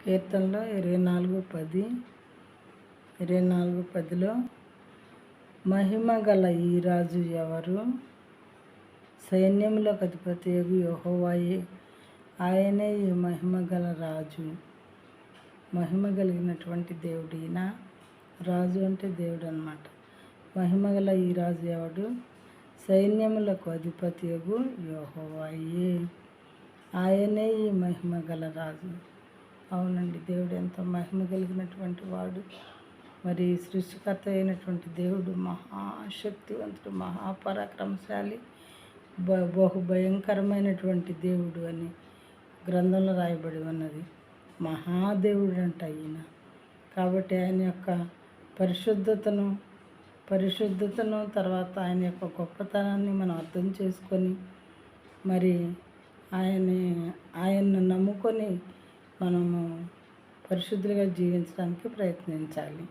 కీర్తనలో 24:10 మహిమ గల ఈ రాజు ఎవరు? సైన్యములకు అధిపతియగు యెహోవాయే, ఆయనే ఈ మహిమ గల రాజు. మహిమ కలిగినటువంటి దేవుడు ఈయన. రాజు అంటే దేవుడు అన్నమాట. మహిమ గల ఈ రాజు ఎవడు? సైన్యములకు అధిపతియగు యెహోవాయే, ఆయనే ఈ మహిమ గల రాజు. అవునండి, దేవుడు ఎంతో మహిమ కలిగినటువంటి వాడు. మరి సృష్టికర్త అయినటువంటి దేవుడు మహాశక్తివంతుడు, మహాపరాక్రమశాలి, బహు భయంకరమైనటువంటి దేవుడు అని గ్రంథంలో రాయబడి ఉన్నది. మహాదేవుడు అంట ఈయన. కాబట్టి ఆయన యొక్క పరిశుద్ధతను తర్వాత ఆయన యొక్క గొప్పతనాన్ని మనం అర్థం చేసుకొని మరి ఆయన్ని నమ్ముకొని మనము పరిశుద్ధులుగా జీవించడానికి ప్రయత్నించాలి.